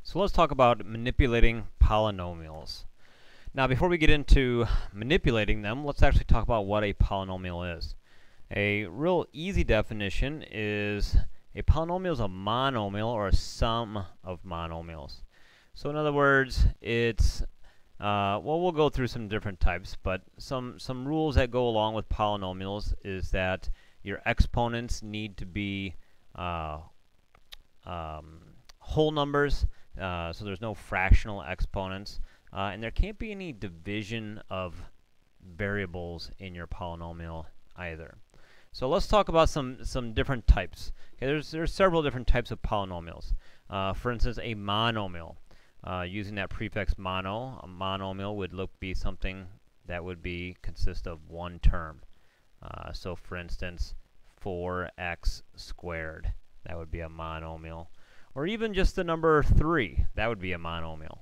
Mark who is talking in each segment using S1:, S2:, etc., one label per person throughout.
S1: So let's talk about manipulating polynomials. Now before we get into manipulating them, let's actually talk about what a polynomial is. A real easy definition is a polynomial is a monomial or a sum of monomials. So in other words, it's well, we'll go through some different types, but some rules that go along with polynomials is that your exponents need to be whole numbers, so there's no fractional exponents, and there can't be any division of variables in your polynomial either. So let's talk about some different types. Okay, there's several different types of polynomials. For instance, a monomial. Using that prefix mono, a monomial would be something that would consist of one term. So for instance, 4x squared, that would be a monomial. Or even just the number 3, that would be a monomial.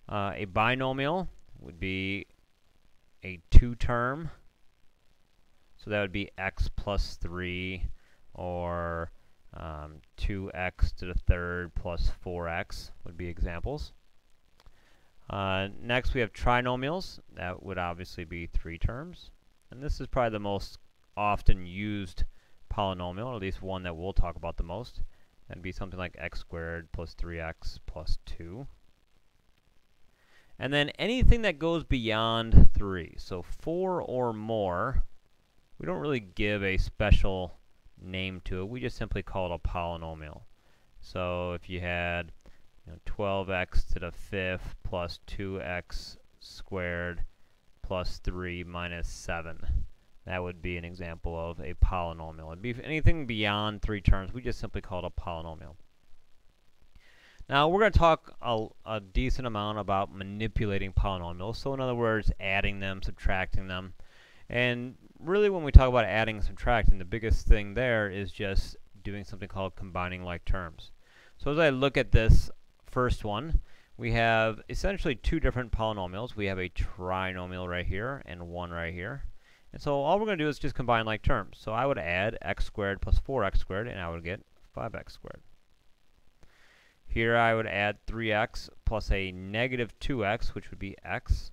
S1: A binomial would be a two-term, so that would be x plus 3, or 2x to the third plus 4x would be examples. Next we have trinomials. That would obviously be 3 terms. And this is probably the most often used polynomial, or at least one that we'll talk about the most. That'd be something like x squared plus 3x plus 2. And then anything that goes beyond 3, so 4 or more, we don't really give a special name to it. We just simply call it a polynomial. So if you had 12x to the 5th plus 2x squared plus 3 minus 7, that would be an example of a polynomial. It'd be anything beyond 3 terms. We just simply call it a polynomial. Now we're going to talk a decent amount about manipulating polynomials. So in other words, adding them, subtracting them. And really when we talk about adding and subtracting, the biggest thing there is just doing something called combining like terms. So as I look at this first one, we have essentially 2 different polynomials. We have a trinomial right here and one right here. And so all we're going to do is just combine like terms. So I would add x squared plus 4x squared, and I would get 5x squared. Here I would add 3x plus a negative 2x, which would be x.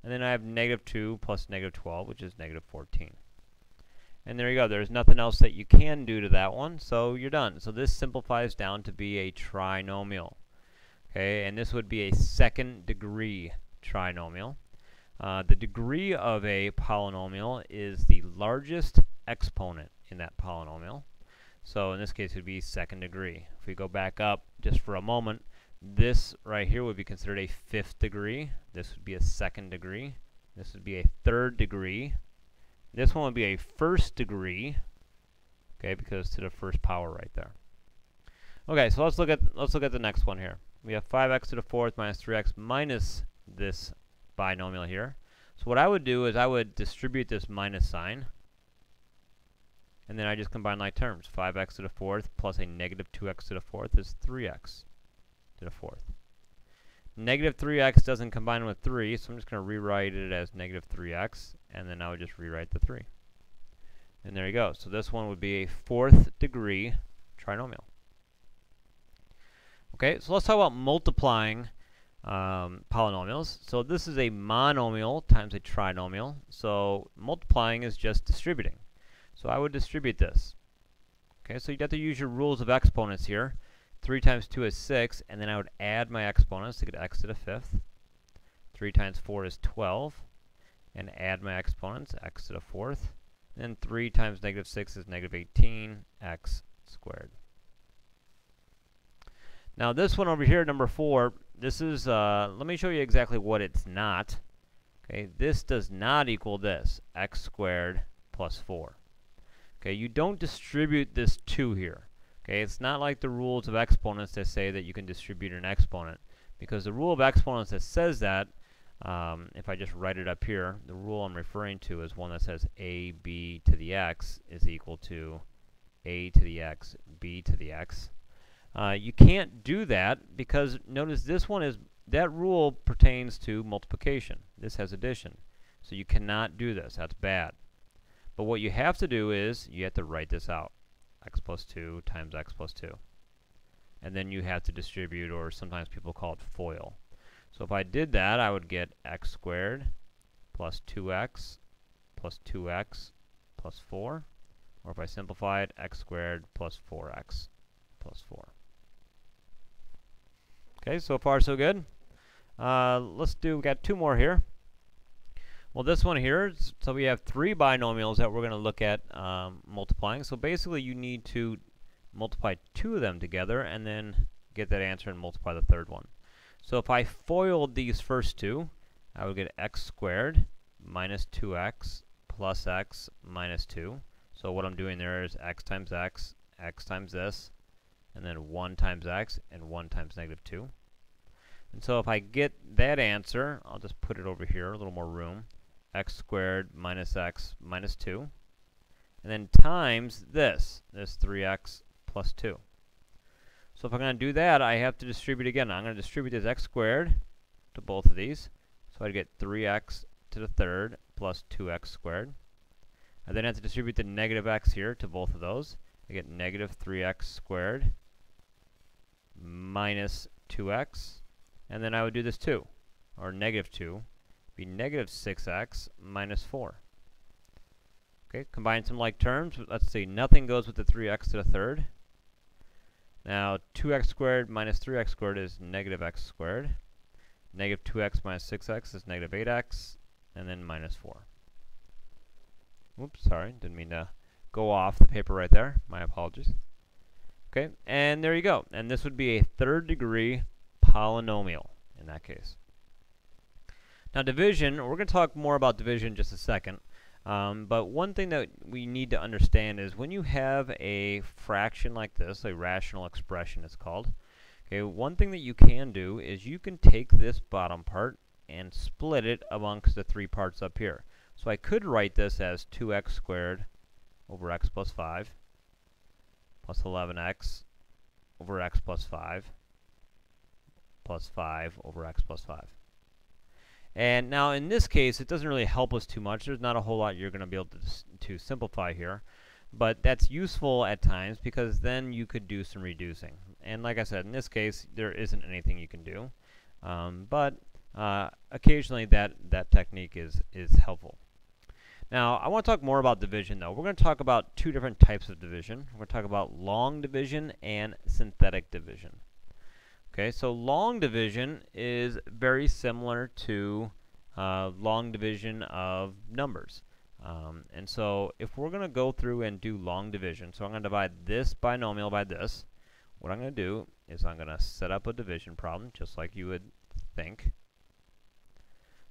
S1: And then I have negative 2 plus negative 12, which is negative 14. And there you go. There's nothing else that you can do to that one, so you're done. So this simplifies down to be a trinomial. Okay, and this would be a second degree trinomial. The degree of a polynomial is the largest exponent in that polynomial. So in this case, it would be second degree. If we go back up just for a moment, this right here would be considered a 5th degree. This would be a 2nd degree. This would be a 3rd degree. This one would be a 1st degree. Okay, because to the first power right there. Okay, so let's look at the next one here. We have 5x to the 4th minus 3x minus this binomial here. So what I would do is I would distribute this minus sign, and then I just combine like terms. 5x to the 4th plus a negative 2x to the 4th is 3x to the 4th. Negative 3x doesn't combine with 3, so I'm just going to rewrite it as negative 3x, and then I would just rewrite the 3. And there you go. So this one would be a 4th degree trinomial. Okay, so let's talk about multiplying polynomials. So this is a monomial times a trinomial. So multiplying is just distributing. So I would distribute this. Okay, so you'd have to use your rules of exponents here. 3 times 2 is 6, and then I would add my exponents to get x to the 5th. 3 times 4 is 12, and add my exponents, x to the 4th. Then 3 times negative 6 is negative 18, x squared. Now this one over here, number 4, this is, let me show you exactly what it's not. Okay, this does not equal this, x squared plus 4. Okay, you don't distribute this 2 here. Okay, it's not like the rules of exponents that say that you can distribute an exponent, because the rule of exponents that says that, if I just write it up here, the rule I'm referring to is one that says ab to the x is equal to a to the x, b to the x. You can't do that because notice this one is, that rule pertains to multiplication. This has addition. So you cannot do this. That's bad. But what you have to do is you have to write this out. X plus 2 times x plus 2. and then you have to distribute, or sometimes people call it FOIL. So if I did that, I would get x squared plus 2x plus 2x plus 4. Or if I simplify it, x squared plus 4x plus 4. Okay, so far so good. We got two more here. Well, this one here, so we have three binomials that we're going to look at multiplying. So basically you need to multiply two of them together and then get that answer and multiply the third one. So if I FOILed these first two, I would get x squared minus 2x plus x minus 2. So what I'm doing there is x times this, and then 1 times x, and 1 times negative 2. And so if I get that answer, I'll just put it over here, a little more room. X squared minus x minus 2. And then times this 3x plus 2. So if I'm going to do that, I have to distribute again. I'm going to distribute this x squared to both of these. So I'd get 3x to the third plus 2x squared. I then have to distribute the negative x here to both of those. I get negative 3x squared minus 2x. And then I would do this too, or negative 2, be negative 6x minus 4. Okay, combine some like terms. Let's see, nothing goes with the 3x to the third. Now 2x squared minus 3x squared is negative x squared. Negative 2x minus 6x is negative 8x, and then minus 4. Oops, sorry, didn't mean to go off the paper right there. My apologies. Okay, and there you go. And this would be a third degree polynomial in that case. Now division, we're going to talk more about division in just a second. But one thing that we need to understand is when you have a fraction like this, a rational expression it's called, okay, one thing that you can do is you can take this bottom part and split it amongst the three parts up here. So I could write this as 2x squared over x plus 5 plus 11x over x plus 5 plus 5 over x plus 5. And now in this case, it doesn't really help us too much. There's not a whole lot you're going to be able to simplify here. But that's useful at times because then you could do some reducing. And like I said, in this case, there isn't anything you can do. But occasionally that technique is helpful. Now, I want to talk more about division, though. We're going to talk about two different types of division. We're going to talk about long division and synthetic division. Okay, so long division is very similar to long division of numbers. And so if we're going to go through and do long division, so I'm going to divide this binomial by this, what I'm going to do is I'm going to set up a division problem, just like you would think.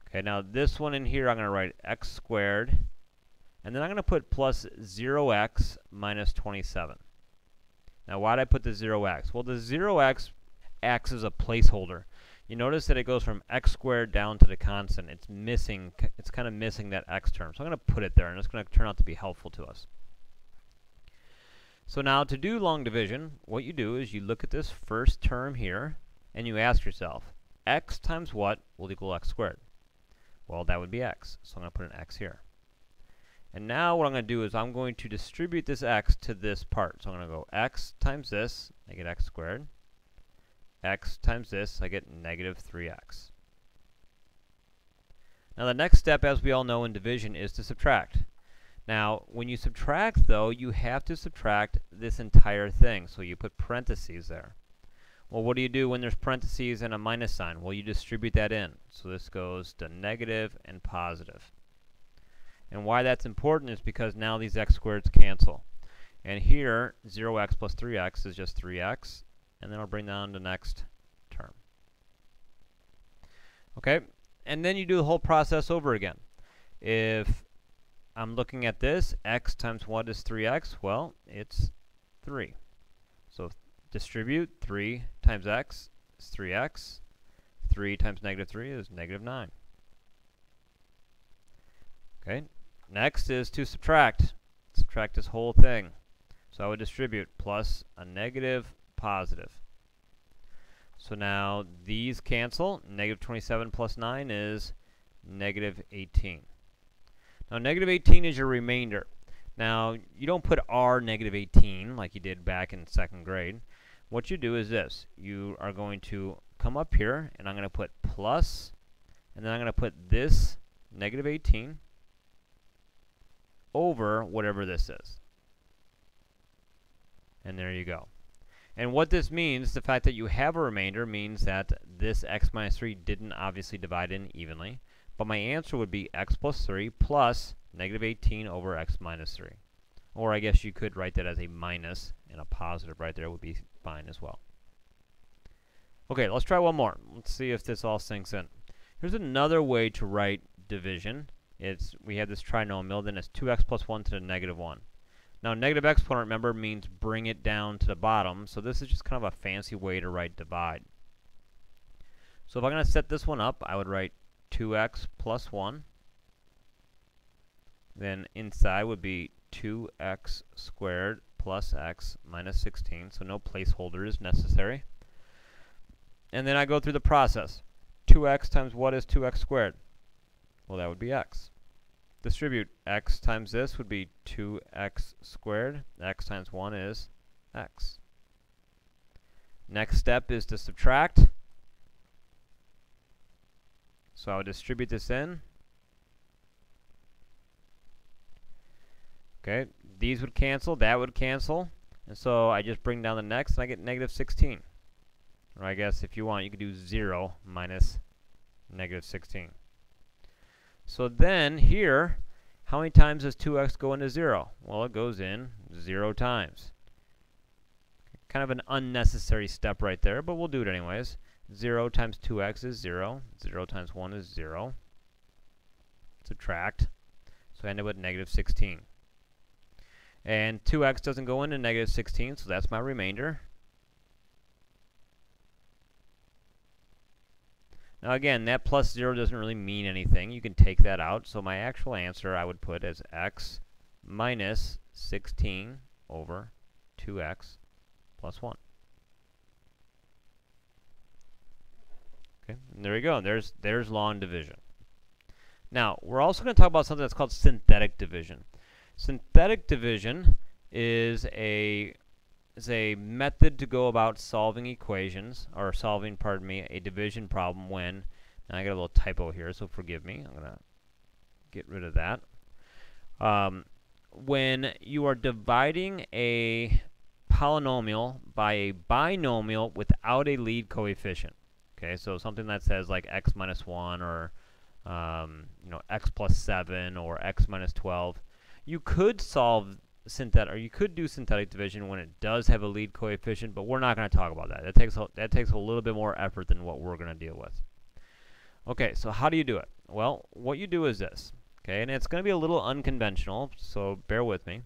S1: Okay, now this one in here, I'm going to write x squared, and then I'm going to put plus 0x minus 27. Now, why did I put the 0x? Well, the 0x acts as a placeholder. You notice that it goes from x squared down to the constant. It's kind of missing that x term. So I'm going to put it there, and it's going to turn out to be helpful to us. So now to do long division, what you do is you look at this first term here, and you ask yourself, x times what will equal x squared? Well, that would be x. So I'm going to put an x here. And now what I'm going to do is I'm going to distribute this x to this part. So I'm going to go x times this, I get x squared. X times this, I get negative 3x. Now the next step, as we all know in division, is to subtract. Now, when you subtract, though, you have to subtract this entire thing. So you put parentheses there. Well, what do you do when there's parentheses and a minus sign? Well, you distribute that in. So this goes to negative and positive. And why that's important is because now these x squareds cancel. And here, 0x plus 3x is just 3x. And then I'll bring down the next term. Okay, and then you do the whole process over again. If I'm looking at this, x times what is 3x? Well, it's 3. So distribute 3 times x is 3x. 3 times negative 3 is negative 9. Okay, next is to subtract. Subtract this whole thing. So I would distribute plus a negative positive. So now these cancel. Negative 27 plus 9 is negative 18. Now negative 18 is your remainder. Now you don't put r negative 18 like you did back in second grade, what you do is this. You are going to come up here, and I'm going to put plus, and then I'm going to put this negative 18 over whatever this is. And there you go. And what this means, the fact that you have a remainder, means that this x minus 3 didn't obviously divide in evenly. But my answer would be x plus 3 plus negative 18 over x minus 3. Or I guess you could write that as a minus, and a positive right there would be fine as well. Okay, let's try one more. Let's see if this all sinks in. Here's another way to write division. We have this trinomial, then it's 2x plus 1 to the negative 1. Now, negative exponent, remember, means bring it down to the bottom, so this is just kind of a fancy way to write divide. So if I'm going to set this one up, I would write 2x plus 1. Then inside would be 2x squared plus x minus 16, so no placeholder is necessary. And then I go through the process. 2x times what is 2x squared? Well, that would be x. Distribute x times this would be 2x squared. X times 1 is x. Next step is to subtract. So I would distribute this in. Okay, these would cancel, that would cancel. And so I just bring down the next, and I get negative 16. Or I guess if you want, you could do 0 minus negative 16. So then here, how many times does 2x go into 0? Well, it goes in 0 times. Kind of an unnecessary step right there, but we'll do it anyways. 0 times 2x is 0. 0 times 1 is 0. Subtract. So I end up with negative 16. And 2x doesn't go into negative 16, so that's my remainder. Now again, that plus 0 doesn't really mean anything. You can take that out. So my actual answer I would put as x minus 16 over 2x plus 1. Okay, and there you go. There's long division. Now, we're also going to talk about something that's called synthetic division. Synthetic division is a method to go about solving equations, or solving, pardon me, a division problem when, now I got a little typo here, so forgive me. I'm going to get rid of that. When you are dividing a polynomial by a binomial without a lead coefficient. Okay, so something that says like x minus 1 or x plus 7 or x minus 12. You could solve you could do synthetic division when it does have a lead coefficient, but we're not going to talk about that. That takes a little bit more effort than what we're going to deal with. Okay, so how do you do it? Well, what you do is this. Okay, and it's going to be a little unconventional, so bear with me.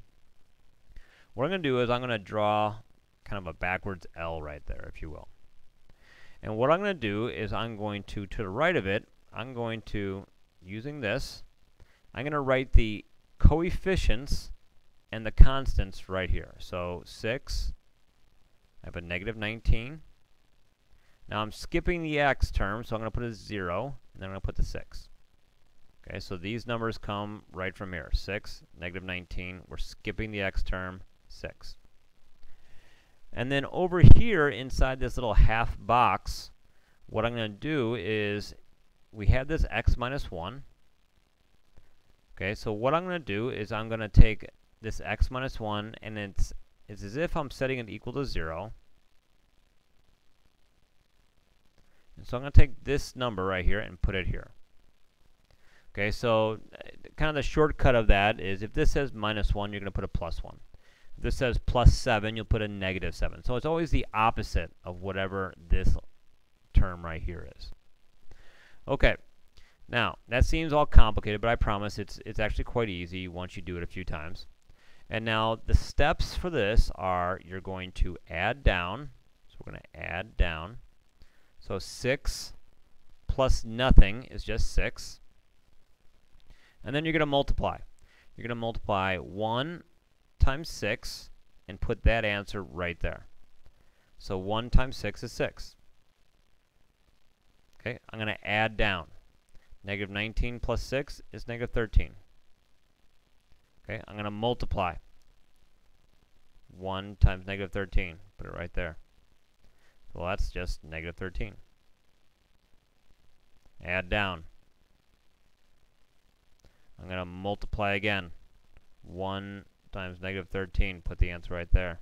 S1: What I'm going to do is I'm going to draw kind of a backwards L right there, if you will. And what I'm going to do is I'm going to the right of it, I'm going to, using this, I'm going to write the coefficients and the constants right here. So 6, I have a negative 19. Now I'm skipping the x term, so I'm going to put a 0, and then I'm going to put the 6. Okay, so these numbers come right from here. 6, negative 19, we're skipping the x term, 6. And then over here inside this little half box, what I'm going to do is, we have this x minus 1. Okay, so what I'm going to do is I'm going to take this x minus 1, and it's as if I'm setting it equal to 0. And so I'm going to take this number right here and put it here. Okay, so kind of the shortcut of that is if this says minus 1, you're going to put a plus 1. If this says plus 7, you'll put a negative 7. So it's always the opposite of whatever this term right here is. Okay, now that seems all complicated, but I promise it's actually quite easy once you do it a few times. And now the steps for this are you're going to add down. So we're going to add down. So 6 plus nothing is just 6. And then you're going to multiply. You're going to multiply 1 times 6 and put that answer right there. So 1 times 6 is 6. Okay, I'm going to add down. Negative 19 plus 6 is negative 13. Okay, I'm going to multiply. 1 times negative 13. Put it right there. Well, that's just negative 13. Add down. I'm going to multiply again. 1 times negative 13, put the answer right there,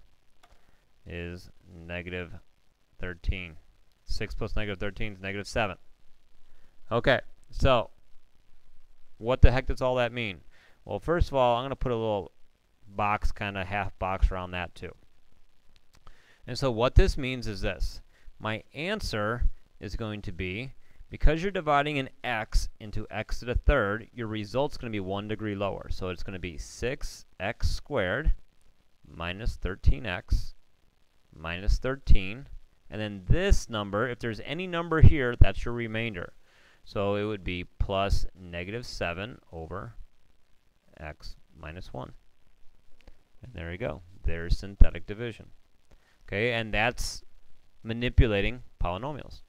S1: is negative 13. 6 plus negative 13 is negative 7. Okay, so what the heck does all that mean? Well, first of all, I'm going to put a little box, kind of half box around that too. And so what this means is this. My answer is going to be, because you're dividing an x into x to the third, your result's going to be 1 degree lower. So it's going to be 6x squared minus 13x minus 13. And then this number, if there's any number here, that's your remainder. So it would be plus negative 7 over x minus 1. And there you go. There's synthetic division. Okay, and that's manipulating polynomials.